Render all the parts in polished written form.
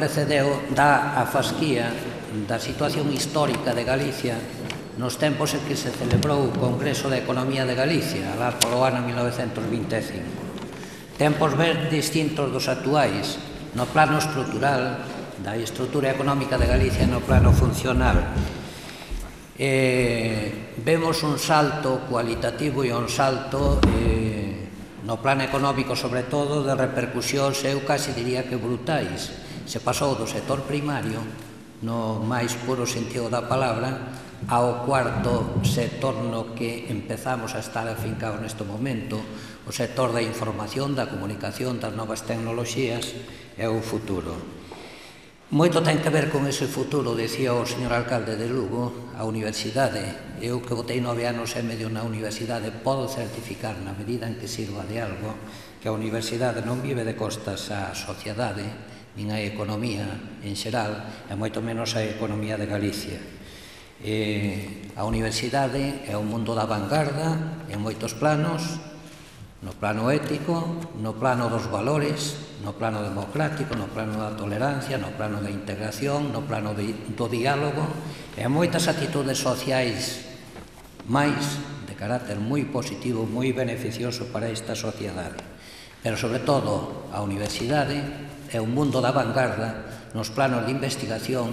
precedeu dá a fasquía da situación histórica de Galicia nos tempos en que se celebrou o Congreso de Economía de Galicia, alá polo ano 1925. Tempos ben distintos dos actuais, no plano estrutural, da estrutura económica de Galicia no plano funcional. Vemos un salto cualitativo e un salto no plano económico, sobre todo, de repercusións, eu casi diría que brutais. Se pasou do sector primario, no máis puro sentido da palabra, ao cuarto sector no que empezamos a estar afincados neste momento, o sector da información, da comunicación, das novas tecnoloxías e o futuro. Moito ten que ver con ese futuro, decía o señor alcalde de Lugo, a universidade. Eu que botei 9 anos e medio na universidade podo certificar, na medida en que sirva de algo, que a universidade non vive de costas á sociedade, nin a economía en xeral, e moito menos a economía de Galicia. A universidade é un mundo da vanguarda en moitos planos, no plano ético, no plano dos valores, no plano democrático, no plano da tolerancia, no plano da integración, no plano do diálogo, e moitas actitudes sociais máis de carácter moi positivo, moi beneficioso para esta sociedade. Pero, sobre todo, a universidade é un mundo da vanguarda nos planos de investigación,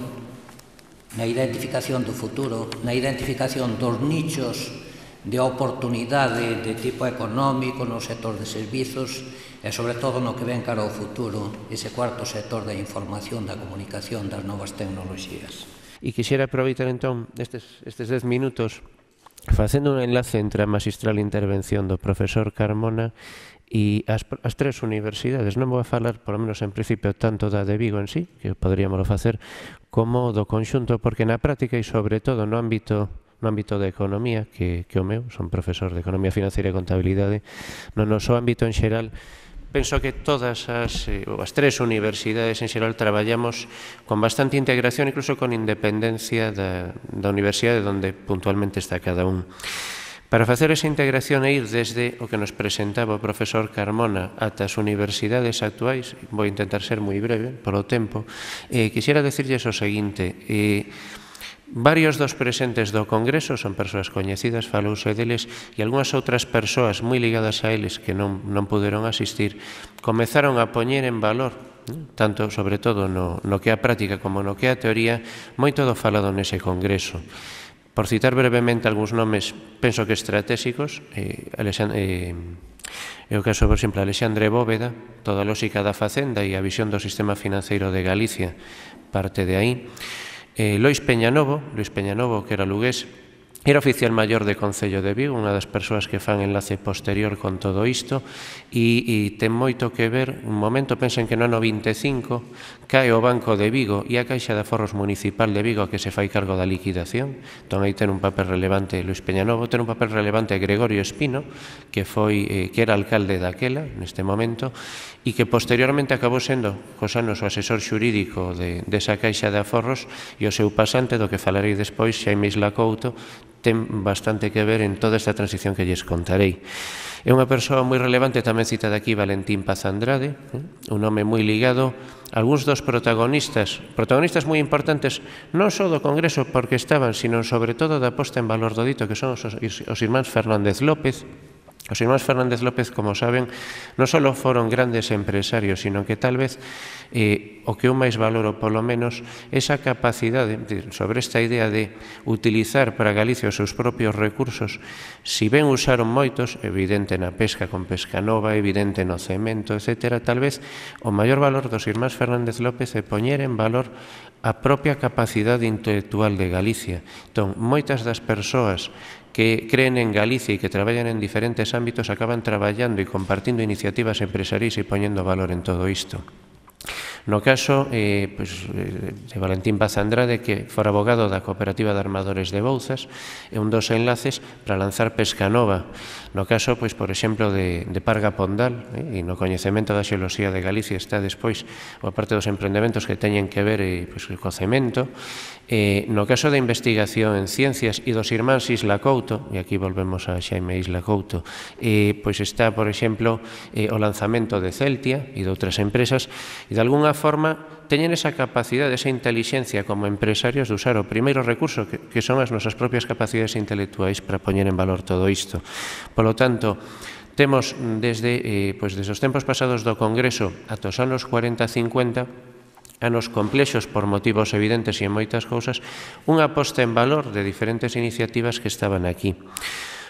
na identificación do futuro, na identificación dos nichos de oportunidade de tipo económico no sector de servizos e, sobre todo, no que ven cara ao futuro, ese cuarto sector da información, da comunicación, das novas tecnoloxías. E quixera aproveitar, entón, estes 10 minutos facendo un enlace entre a magistral intervención do profesor Carmona e as tres universidades. Non vou a falar, por lo menos en principio, tanto da de Vigo en sí, que poderíamos facer, como do conxunto, porque na práctica e sobre todo no ámbito de economía, que o meu, son profesor de economía financiera e contabilidade, no noso ámbito en xeral, penso que todas as tres universidades en xeral traballamos con bastante integración, incluso con independencia da universidade onde puntualmente está cada un. Para facer esa integración e ir desde o que nos presentaba o profesor Carmona ata as universidades actuais, vou intentar ser moi breve polo tempo, quixera decirlles o seguinte: varios dos presentes do Congreso son persoas coñecidas, falouse deles, e algunhas outras persoas moi ligadas a eles que non puderon asistir, comezaron a poñer en valor, tanto sobre todo no que é a práctica como no que é a teoría, moito do falado nese Congreso. Por citar brevemente algúns nomes, penso que estratégicos, é o caso, por exemplo, Alexandre Bóveda, toda a lógica da facenda e a visión do sistema financeiro de Galicia parte de aí. Lois Peñanovo, que era lugués, era oficial maior de Concello de Vigo, unha das persoas que fan enlace posterior con todo isto, e ten moito que ver, un momento, pensen que no ano 25 cae o Banco de Vigo e a Caixa de Aforros Municipal de Vigo a que se fai cargo da liquidación. Entón aí ten un papel relevante Luis Peñanovo, ten un papel relevante Gregorio Espino, que era alcalde daquela, neste momento, e que posteriormente acabou sendo, cos anos, o asesor xurídico desa Caixa de Aforros, e o seu pasante, do que falarei despois, Xaime Isla Couto, ten bastante que ver en toda esta transición que lles contarei. É unha persoa moi relevante, tamén citada aquí, Valentín Paz Andrade, un home moi ligado a algúns dos protagonistas moi importantes, non só do Congreso porque estaban, sino sobre todo da posta en valor do dito, que son os irmáns Fernández López. Os irmáns Fernández López, como saben, non só foron grandes empresarios, sino que tal vez o que eu máis valoro, polo menos, esa capacidade sobre esta idea de utilizar para Galicia os seus propios recursos. Si ben usaron moitos, evidente na pesca con Pescanova, evidente no cemento, etc., tal vez o maior valor dos irmáns Fernández López é poñer en valor a propia capacidade intelectual de Galicia. Entón, moitas das persoas que creen en Galicia e que traballan en diferentes ámbitos acaban traballando e compartindo iniciativas empresariais e poñendo valor en todo isto. No caso de Valentín Paz Andrade, que fora abogado da Cooperativa de Armadores de Bouzas, é un dos enlaces para lanzar Pescanova. No caso, por exemplo, de Parga Pondal, e no coñecemento da xeoloxía de Galicia está despois a parte dos empreendementos que teñen que ver co cemento. No caso da investigación en ciencias e dos irmáns Isla Couto, e aquí volvemos a Xaime Isla Couto, está, por exemplo, o lanzamento de Celtia e de outras empresas, e de alguna forma, teñen esa capacidade, esa inteligencia como empresarios de usar o primeiro recurso que son as nosas propias capacidades intelectuais para poñer en valor todo isto. Polo tanto, temos desde os tempos pasados do Congreso ata os anos 40-50, anos complexos por motivos evidentes e en moitas cousas, unha posta en valor de diferentes iniciativas que estaban aquí.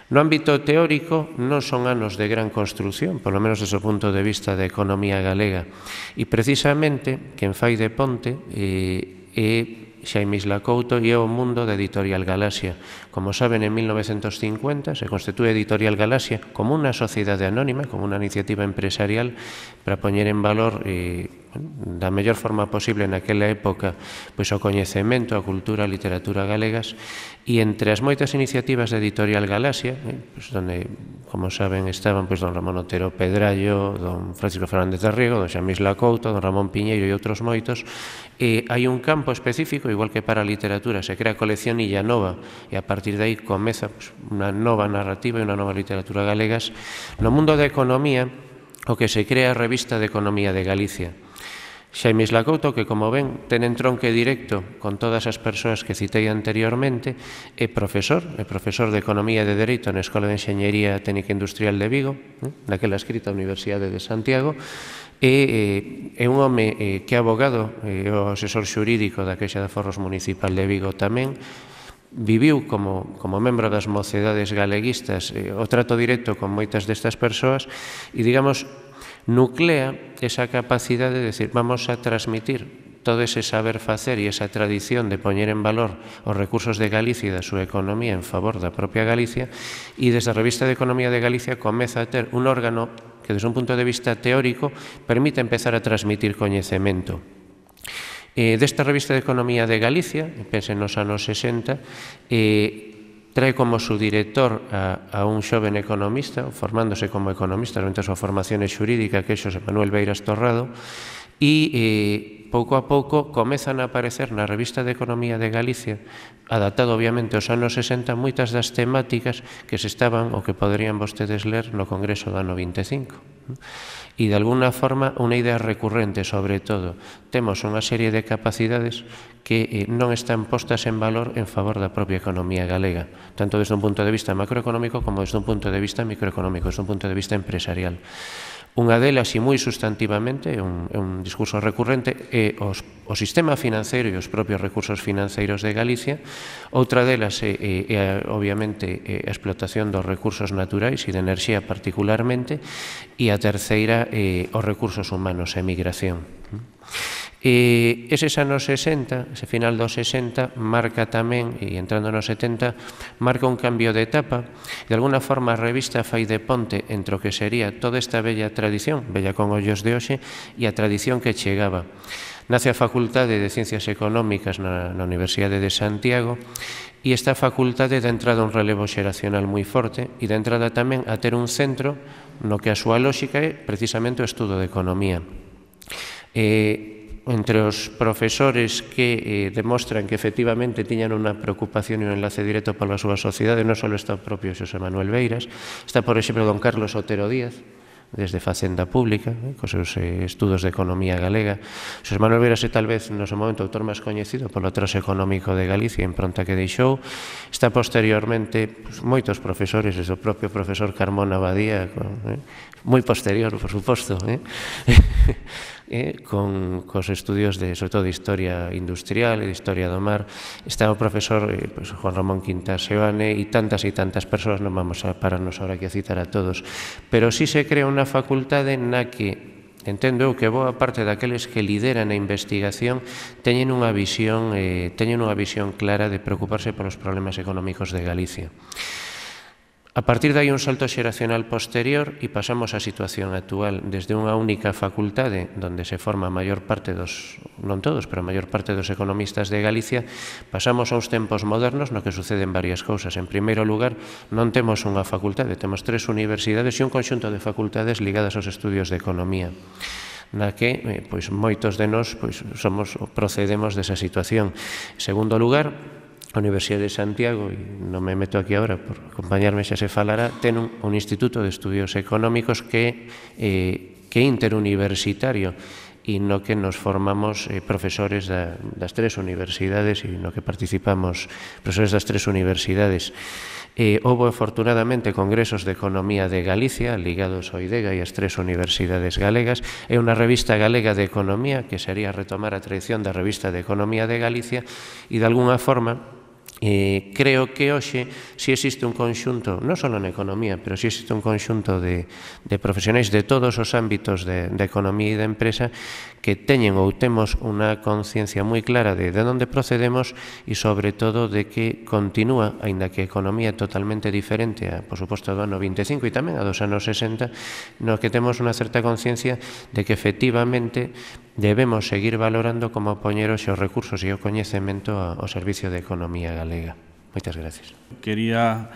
No ámbito teórico non son anos de gran construción, polo menos desde o punto de vista da economía galega, e precisamente quen fai de ponte é Xaime Isla Couto e é o mundo da Editorial Galaxia. Como saben, en 1950 se constitúe Editorial Galaxia como unha sociedade anónima, como unha iniciativa empresarial para poñer en valor da mellor forma posible naquela época pois o coñecemento, a cultura, a literatura galegas, e entre as moitas iniciativas da Editorial Galaxia, pois donde, como saben, estaban pois don Ramón Otero Pedrallo, don Francisco Fernández de Riego, don Xaime Isla Couto, don Ramón Piñeiro e outros moitos, hai un campo específico, igual que para a literatura se crea a colección Illa Nova, e a partir de aí comeza unha nova narrativa e unha nova literatura galegas. No mundo da economía, o que se crea a Revista de Economía de Galicia. Xaime Isla Couto, que como ven ten entronque directo con todas as persoas que citei anteriormente, é profesor de Economía e de Dereito na Escola de Enxeñería Técnica Industrial de Vigo, naquela escrita a Universidade de Santiago, e é un home que é abogado, é o asesor xurídico da Caixa de Aforros Municipal de Vigo tamén, viviu como membro das mocedades galeguistas o trato directo con moitas destas persoas e, digamos, nuclea esa capacidade de decir, vamos a transmitir todo ese saber facer e esa tradición de poñer en valor os recursos de Galicia e da súa economía en favor da propia Galicia, e desde a Revista de Economía de Galicia comeza a ter un órgano que, desde un punto de vista teórico, permite empezar a transmitir coñecemento. Desta Revista de Economía de Galicia, pense nos anos 60, trae como su director a un xoven economista, formándose como economista durante a súa formación xurídica, que é Xosé Manuel Beiras Torrado, e pouco a pouco comezan a aparecer na Revista de Economía de Galicia, adaptado obviamente aos anos 60, moitas das temáticas que se estaban ou que poderían vostedes ler no Congreso do ano 25. E, de alguna forma, unha idea recurrente, sobre todo. Temos unha serie de capacidades que non están postas en valor en favor da propia economía galega, tanto desde un punto de vista macroeconómico como desde un punto de vista microeconómico, desde un punto de vista empresarial. Unha delas, e moi sustantivamente, é un discurso recurrente, é o sistema financeiro e os propios recursos financeiros de Galicia. Outra delas é obviamente, a explotación dos recursos naturais e de enerxía particularmente, e a terceira é os recursos humanos e migración. Eses anos 60, ese final dos 60, marca tamén, e entrando nos 70, marca un cambio de etapa. De alguna forma, a revista fai de ponte entre o que sería toda esta bella tradición, bella con ollos de hoxe, e a tradición que chegaba. Nace a Facultade de Ciencias Económicas na Universidade de Santiago, e esta facultade dá entrada un relevo xeracional moi forte, e dá entrada tamén a ter un centro no que a súa lóxica é precisamente o estudo de economía. Entre os profesores que demostran que efectivamente tiñan unha preocupación e un enlace directo pola súa sociedade, non só está o propio Xosé Manuel Beiras, está, por exemplo, don Carlos Otero Díaz, desde Facenda Pública, cos seus estudos de economía galega. Xosé Manuel Beiras é tal vez no seu momento o autor máis coñecido polo trazo económico de Galicia, en pronta que deixou. Está posteriormente moitos profesores, desde o propio profesor Carmona Badía, moi posterior, por suposto, con cos estudios sobre todo de historia industrial e de historia do mar. Está o profesor Juan Ramón Quintas Seoane e tantas persoas, non vamos a pararnos ahora aquí a citar a todos, pero sí se crea unha facultade na que entendo eu que boa parte daqueles que lideran a investigación teñen unha visión clara de preocuparse polos problemas económicos de Galicia. A partir de aí un salto xeracional posterior e pasamos á situación actual. Desde unha única facultade, onde se forma a maior parte dos, non todos, pero a maior parte dos economistas de Galicia, pasamos a uns tempos modernos no que suceden varias cousas. En primeiro lugar, non temos unha facultade, temos 3 universidades e un conxunto de facultades ligadas aos estudios de economía, na que moitos de nós procedemos desa situación. En segundo lugar, a Universidade de Santiago, e non me meto aquí agora por acompañarme xa se falará, ten un instituto de estudios económicos que é interuniversitario e no que nos formamos profesores das tres universidades e no que participamos profesores das tres universidades. Houve, afortunadamente, congresos de Economía de Galicia ligados ao IDEGA e as tres universidades galegas. É unha revista galega de economía que sería retomar a tradición da revista de Economía de Galicia e, de alguna forma, creo que hoxe si existe un conxunto, non só na economía, pero si existe un conxunto de profesionais de todos os ámbitos de economía e de empresa que teñen ou temos unha conciencia moi clara de onde procedemos e, sobre todo, de que continúa, aínda que a economía é totalmente diferente a, por suposto, do ano 25 e tamén a dos anos 60, no que temos unha certa conciencia de que, efectivamente, debemos seguir valorando como poñer os recursos e o coñecemento ao servicio de economía galega. Moitas gracias. Quería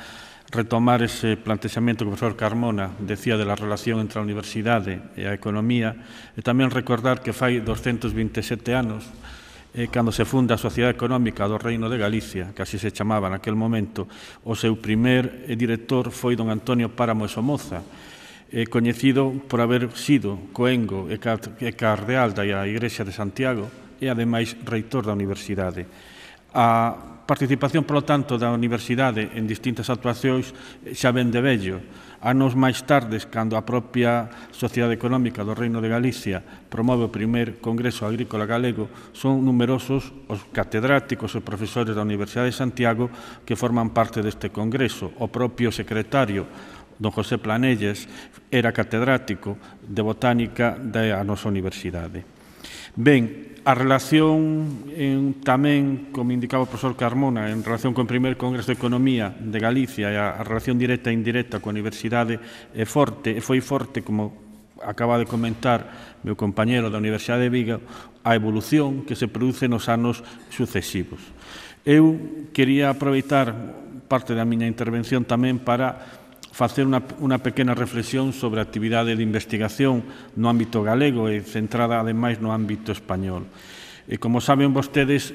retomar ese plantexamento que o profesor Carmona decía de la relación entre a universidade e a economía e tamén recordar que fai 227 anos cando se funda a Sociedade Económica do Reino de Galicia, que así se chamaba naquel momento, o seu primer director foi don Antonio Páramo e Somoza, coñecido por haber sido coengo e cardeal da Igrexa de Santiago e, ademais, reitor da universidade. A participación, polo tanto, da universidade en distintas actuacións xa ven de vello. Anos máis tardes, cando a propia Sociedade Económica do Reino de Galicia promove o primer Congreso Agrícola Galego, son numerosos os catedráticos e profesores da Universidade de Santiago que forman parte deste congreso. O propio secretario, don José Planelles, era catedrático de botánica da nosa universidade. Ben, a relación tamén, como indicaba o profesor Carmona, en relación con o primer Congreso de Economía de Galicia e a relación directa e indirecta coa universidade é forte, e foi forte, como acaba de comentar meu compañero da Universidade de Vigo, a evolución que se produce nos anos sucesivos. Eu quería aproveitar parte da miña intervención tamén para facer unha pequena reflexión sobre a actividade de investigación no ámbito galego e centrada, ademais, no ámbito español. Como saben vostedes,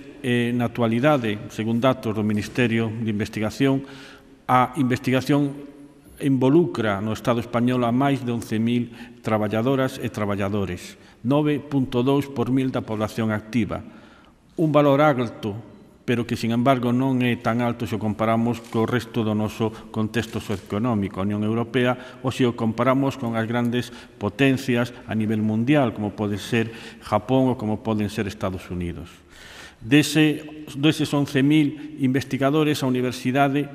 na actualidade, según datos do Ministerio de Investigación, a investigación involucra no Estado español a máis de 11.000 traballadoras e traballadores, 9,2 por mil da población activa. Un valor alto, pero que, sin embargo, non é tan alto se o comparamos co resto do noso contexto socioeconómico, a Unión Europea, ou se o comparamos con as grandes potencias a nivel mundial, como pode ser Japón ou como poden ser Estados Unidos. Deses 11.000 investigadores, a universidade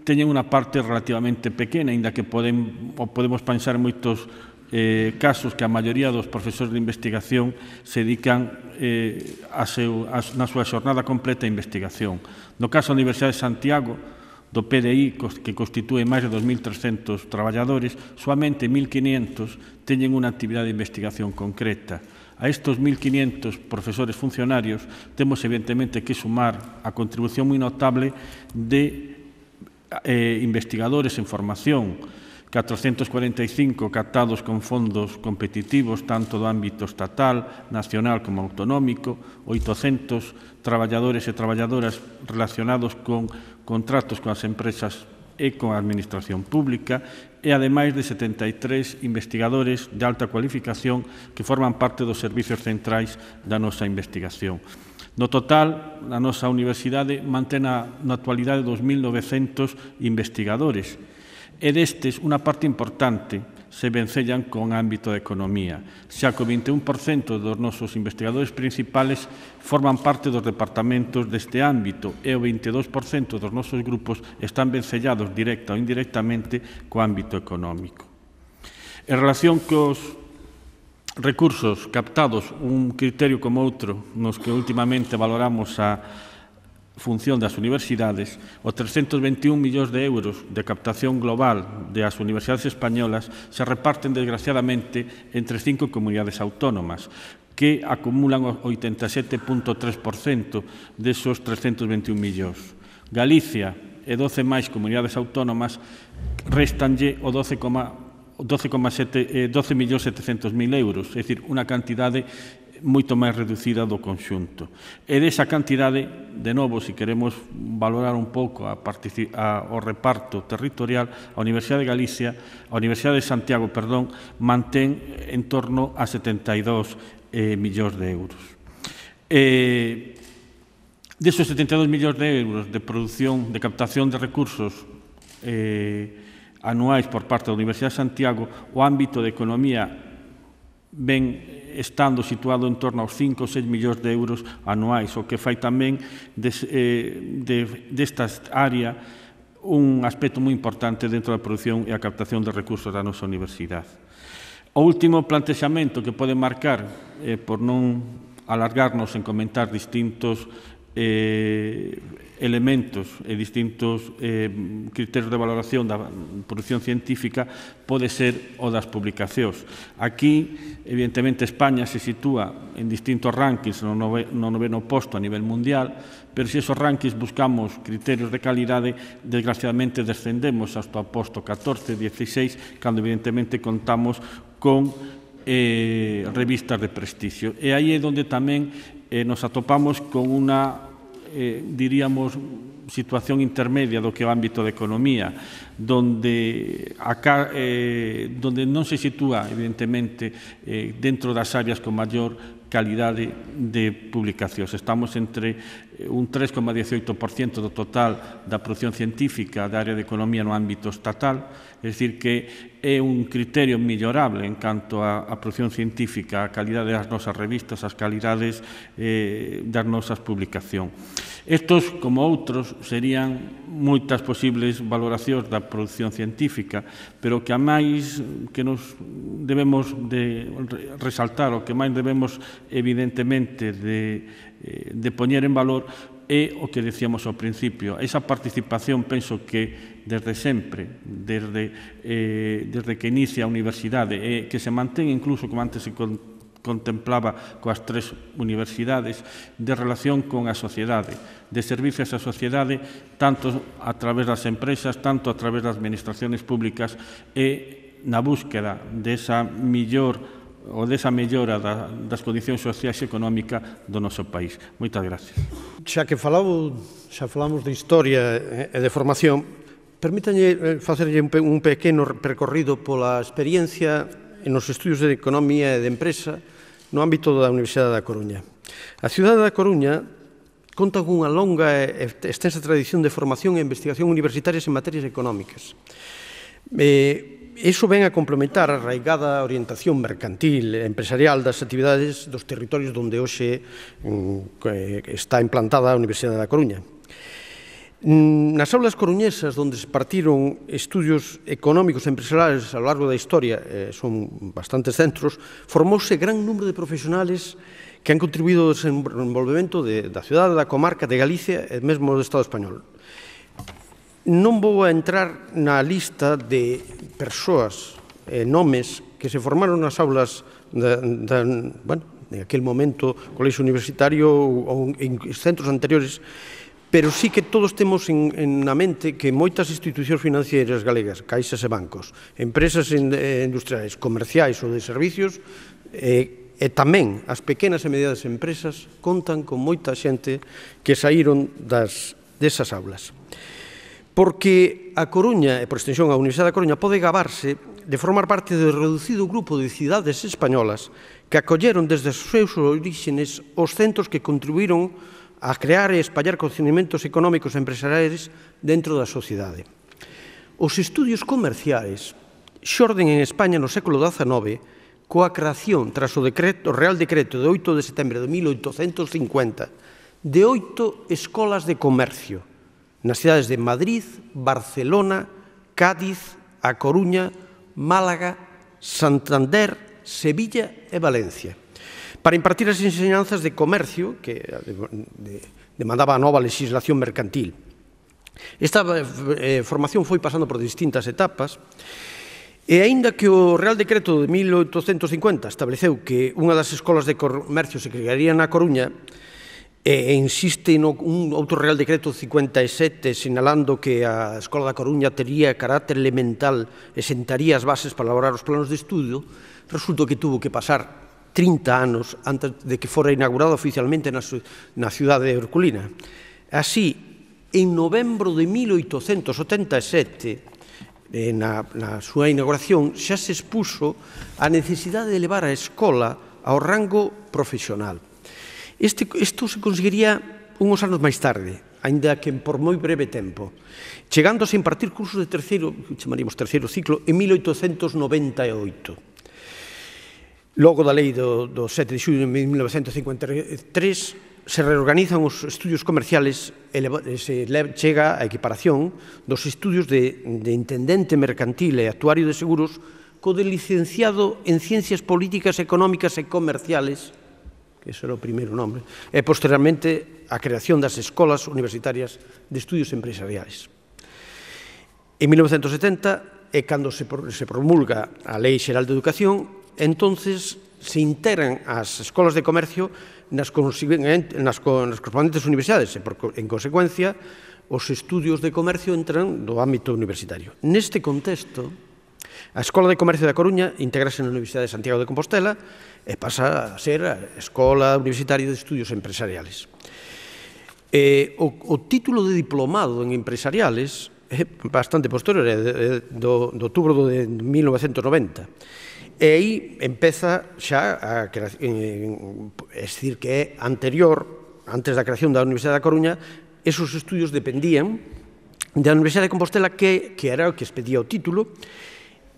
teñen unha parte relativamente pequena, aínda que podemos pensar en moitos casos que a maioría dos profesores de investigación se dedican na súa xornada completa a investigación. No caso da Universidade de Santiago, do PDI, que constitúe máis de 2.300 traballadores, soamente 1.500 teñen unha actividade de investigación concreta. A estes 1.500 profesores funcionarios temos, evidentemente, que sumar a contribución moi notable de investigadores en formación, 445 captados con fondos competitivos tanto do ámbito estatal, nacional como autonómico, 800 traballadores e traballadoras relacionados con contratos con as empresas e con a administración pública e, ademais, de 73 investigadores de alta cualificación que forman parte dos servicios centrais da nosa investigación. No total, a nosa universidade mantén na actualidade 2.900 investigadores, e destes, unha parte importante se vencellan con ámbito de economía, xa que o 21% dos nosos investigadores principales forman parte dos departamentos deste ámbito e o 22% dos nosos grupos están vencellados directa ou indirectamente co ámbito económico. En relación cos recursos captados, un criterio como outro nos que últimamente valoramos a función das universidades, os 321 millóns de euros de captación global das universidades españolas se reparten, desgraciadamente, entre 5 comunidades autónomas, que acumulan o 87,3% desos 321 millóns. Galicia e 12 máis comunidades autónomas restanlle o 12,700.000 euros, é dicir, unha cantidade moito máis reducida do conxunto. E desa cantidade, de novo, se queremos valorar un pouco o reparto territorial, a Universidade de Galicia, a Universidade de Santiago, perdón, mantén en torno a 72 millóns de euros. Desos 72 millóns de euros de produción, de captación de recursos anuais por parte da Universidade de Santiago, o ámbito de economía ven estando situado en torno aos 5 ou 6 millóns de euros anuais, o que fai tamén desta área un aspecto moi importante dentro da produción e a captación de recursos da nosa universidade. O último plantexamento que pode marcar, por non alargarnos en comentar distintos elementos e distintos criterios de valoración da produción científica, pode ser o das publicacións. Aquí, evidentemente, España se sitúa en distintos rankings no noveno posto a nivel mundial, pero se esos rankings buscamos criterios de calidade, desgraciadamente descendemos hasta o posto 14, 16, cando evidentemente contamos con revistas de prestixio. E aí é onde tamén nos atopamos con unha, diríamos, situación intermedia do que é o ámbito de economía, donde non se sitúa, evidentemente, dentro das áreas con maior calidade de publicacións. Estamos entre un 3,18% do total da produción científica da área de economía no ámbito estatal, é dicir, que é un criterio millorable en canto á produción científica, a calidade das nosas revistas, as calidades das nosas publicacións. Estos, como outros, serían moitas posibles valoracións da produción científica, pero que a máis que nos debemos de resaltar, o que máis debemos, evidentemente, de poñer en valor, é o que decíamos ao principio. Esa participación, penso que desde sempre, desde que inicia a universidade, e que se mantén incluso, como antes se contemplaba coas tres universidades, de relación con a sociedade, de servicios á sociedade, tanto a través das empresas, tanto a través das administraciones públicas, e na búsqueda desa mellora das condicións sociais e económicas do noso país. Moitas gracias. Xa falamos de historia e de formación, permítanlle facerlle un pequeno percorrido pola experiencia nos estudios de economía e de empresa no ámbito da Universidade da Coruña. A cidade da Coruña conta cunha longa e extensa tradición de formación e investigación universitarias en materias económicas. Iso ven a complementar a arraigada orientación mercantil e empresarial das actividades dos territorios onde hoxe está implantada a Universidade da Coruña. Nas aulas coruñesas, onde se partiron estudios económicos e empresariais a lo largo da historia, son bastantes centros, formouse gran número de profesionales que han contribuído ao desenvolvemento da cidade, da comarca, de Galicia e mesmo do Estado español. Non vou a entrar na lista de persoas e nomes que se formaron nas aulas en aquel momento, colexio universitario ou en centros anteriores, pero sí que todos temos na mente que moitas institucións financieras galegas, caixas e bancos, empresas industriais, comerciais ou de servicios, e tamén as pequenas e medianas empresas contan con moita xente que saíron desas aulas. Porque a Coruña, e por extensión a Universidade da Coruña, pode gabarse de formar parte do reducido grupo de cidades españolas que acolleron desde os seus orígenes os centros que contribuíron a crear e espallar coñecementos económicos e empresariais dentro da sociedade. Os estudios comerciais xorden en España no século XIX coa creación, tras o Real Decreto de 8 de setembro de 1850, de 8 escolas de comercio nas cidades de Madrid, Barcelona, Cádiz, A Coruña, Málaga, Santander, Sevilla e Valencia, para impartir as enseñanzas de comercio que demandaba a nova legislación mercantil. Esta formación foi pasando por distintas etapas e, aínda que o Real Decreto de 1850 estableceu que unha das escolas de comercio se crearía na Coruña, e insiste un outro Real Decreto 57 sinalando que a Escola da Coruña tería carácter elemental e sentaría as bases para elaborar os planos de estudio, resulta que tuvo que pasar 30 anos antes de que fora inaugurada oficialmente na cidade de Herculina. Así, en novembro de 1887, na súa inauguración, xa se expuxo a necesidade de elevar a escola ao rango profesional. Isto se conseguiría uns anos máis tarde, aínda que por moi breve tempo, chegándose a impartir cursos de terceiro, chamaríamos terceiro ciclo, en 1898. Logo da lei do 7 de xullo de 1953 se reorganizan os estudios comerciales e se chega a equiparación dos estudios de intendente mercantil e actuario de seguros co de licenciado en Ciencias Políticas, Económicas e Comerciales, que ese era o primeiro nome, e posteriormente a creación das escolas universitarias de estudios empresariais. En 1970 é cando se promulga a Lei Xeral de Educación. Entonces se integran as escolas de comercio nas correspondentes universidades e, en consecuencia, os estudios de comercio entran do ámbito universitario. Neste contexto, a Escola de Comercio da Coruña integrase na Universidade de Santiago de Compostela e pasa a ser a Escola Universitaria de Estudios Empresariales. O título de diplomado en empresariales é bastante posterior, é do outubro de 1990. E aí empeza xa a creación, é dicir, que é anterior, antes da creación da Universidade da Coruña, esos estudios dependían da Universidade de Compostela, que era o que expedía o título,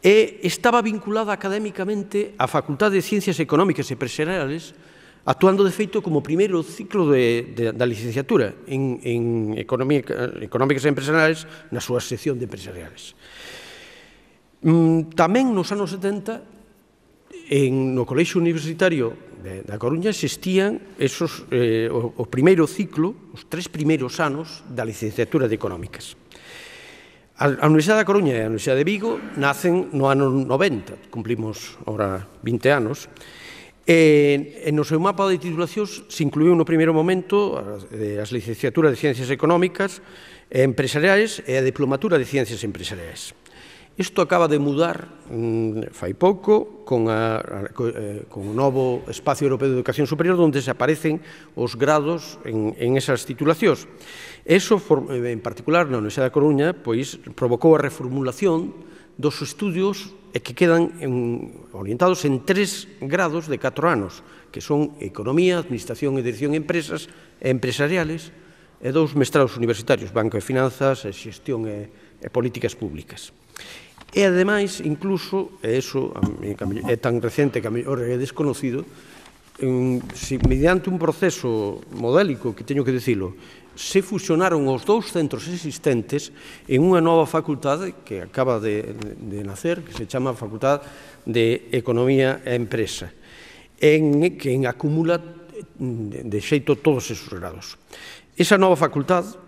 e estaba vinculada académicamente á Facultade de Ciencias Económicas e Empresariales, actuando de feito como primeiro ciclo da licenciatura en Económicas e Empresariales na súa sección de Empresariales. Tamén nos anos 70, no Colexio Universitario da Coruña existían o primeiro ciclo, os 3 primeiros anos da licenciatura de Económicas. A Universidade da Coruña e a Universidade de Vigo nacen no ano 90, cumplimos ahora 20 anos, e no seu mapa de titulacións se incluíu no primeiro momento as licenciaturas de Ciencias Económicas e Empresariais e a Diplomatura de Ciencias Empresariais. Isto acaba de mudar fai pouco con o novo Espacio Europeo de Educación Superior, onde se aparecen os grados en esas titulacións. Eso, en particular, na Universidade da Coruña, provocou a reformulación dos estudios que quedan orientados en 3 grados de 4 anos, que son Economía, Administración e Dirección de Empresas e Empresariales, e 2 mestrados universitarios, Banco e Finanzas, Xestión e Políticas Públicas. E, ademais, incluso, e iso é tan recente que a mellor é desconocido, mediante un proceso modélico, que teño que dicilo, se fusionaron os 2 centros existentes en unha nova facultade que acaba de nacer, que se chama Facultade de Economía e Empresa, que acumula de xeito todos esos grados. Esa nova facultade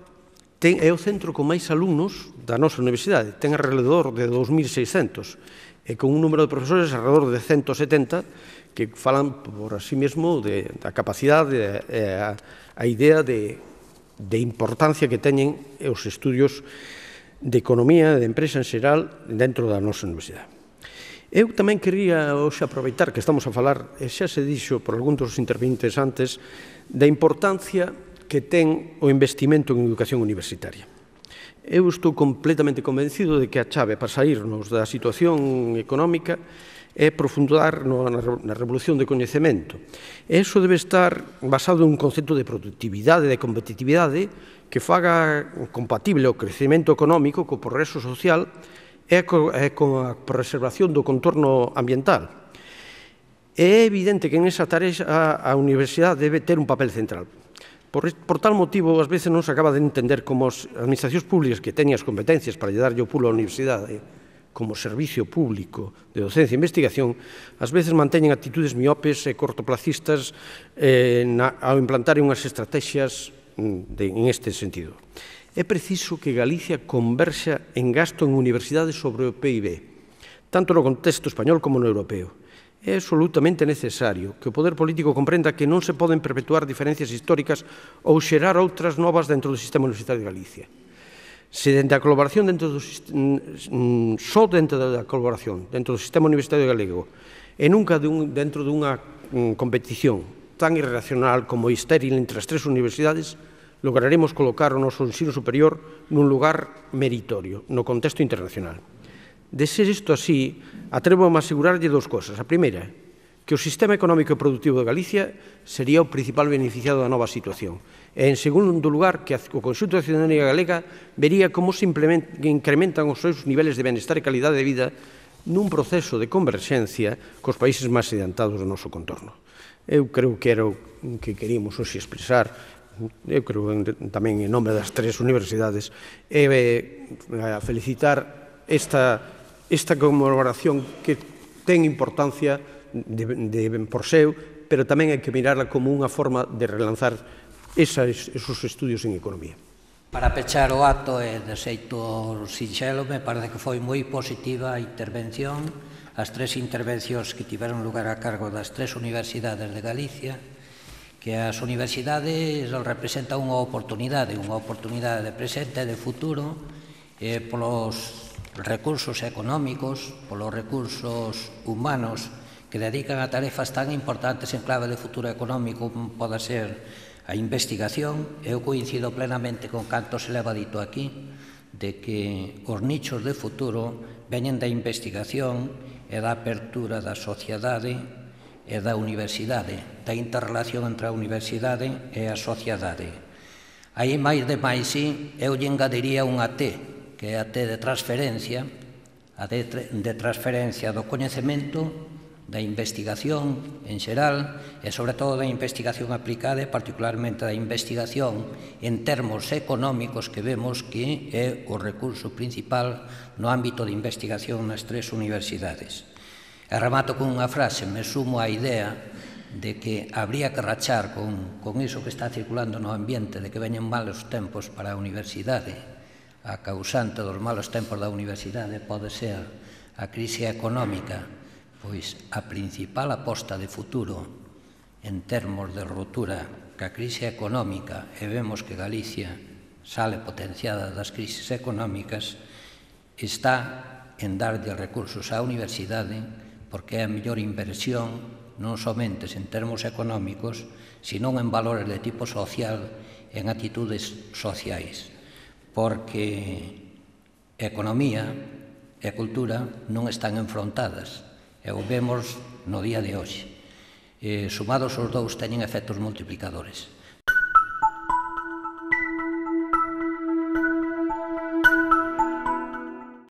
é o centro con máis alumnos da nosa universidade, ten alrededor de 2.600 e con un número de profesores alrededor de 170 que falan por así mesmo da capacidade e a idea de importancia que teñen os estudios de economía e de empresa en xeral dentro da nosa universidade. Eu tamén quería hoxe aproveitar que estamos a falar, e xa se dixo por algúns dos interventes antes, da importancia que ten o investimento en educación universitaria. Eu estou completamente convencido de que a chave para saírnos da situación económica é profundar na revolución de coñecemento. E iso debe estar basado en un concepto de productividade e de competitividade que faga compatible o crecemento económico co progreso social e con a preservación do contorno ambiental. É evidente que en esa tarefa a universidade debe ter un papel central. Por tal motivo, ás veces non se acaba de entender como as administracións públicas que teñen as competencias para lle darlle o pulo á universidade como servicio público de docencia e investigación, ás veces manteñen actitudes miopes e cortoplacistas ao implantar unhas estrategias en este sentido. É preciso que Galicia converxa en gasto en universidades sobre o PIB, tanto no contexto español como no europeo. É absolutamente necesario que o poder político comprenda que non se poden perpetuar diferencias históricas ou xerar outras novas dentro do sistema universitario de Galicia. Se dentro da colaboración dentro do sistema universitario galego e nunca dentro dunha competición tan irracional como estéril entre as tres universidades, lograremos colocar o noso ensino superior nun lugar meritorio no contexto internacional. De ser isto así, atrevo a asegurarlle dous cosas. A primeira, que o sistema económico e productivo de Galicia sería o principal beneficiado da nova situación. E, en segundo lugar, que o conxunto da ciudadanía galega vería como se incrementan os seus niveles de benestar e calidade de vida nun proceso de converxencia cos países máis adiantados do noso contorno. Eu creo que era o que queríamos hoxe expresar, eu creo tamén en nome das tres universidades, e felicitar esta conmemoración que ten importancia por seu, pero tamén hai que mirarla como unha forma de relanzar esos estudios en economía. Para pechar o acto e de xeito sinxelo, me parece que foi moi positiva a intervención, as tres intervencións que tiveron lugar a cargo das tres universidades de Galicia, que as universidades representan unha oportunidade de presente e de futuro, polos recursos económicos, polos recursos humanos que dedican a tarefas tan importantes en clave de futuro económico como pode ser a investigación. Eu coincido plenamente con canto se leva dito aquí, de que os nichos de futuro veñen da investigación e da apertura da sociedade e da universidade, da interrelación entre a universidade e a sociedade. Aí máis de máis, eu lle engadiría unha T, que é a T de transferencia, a de transferencia do coñecemento, da investigación en xeral e, sobre todo, da investigación aplicada e, particularmente, da investigación en termos económicos que vemos que é o recurso principal no ámbito de investigación nas tres universidades. E remato con unha frase, me sumo á idea de que habría que rachar con iso que está circulando no ambiente de que veñen malos tempos para a universidade. A causante dos malos tempos da universidade pode ser a crise económica. Pois a principal aposta de futuro en termos de ruptura ca crise económica, e vemos que Galicia sale potenciada das crises económicas, está en darlle recursos á universidade, porque é a mellor inversión non somente en termos económicos, senón en valores de tipo social, en actitudes sociais, porque economía e cultura non están enfrontadas, e o vemos no día de hoxe. Sumados os dous teñen efectos multiplicadores.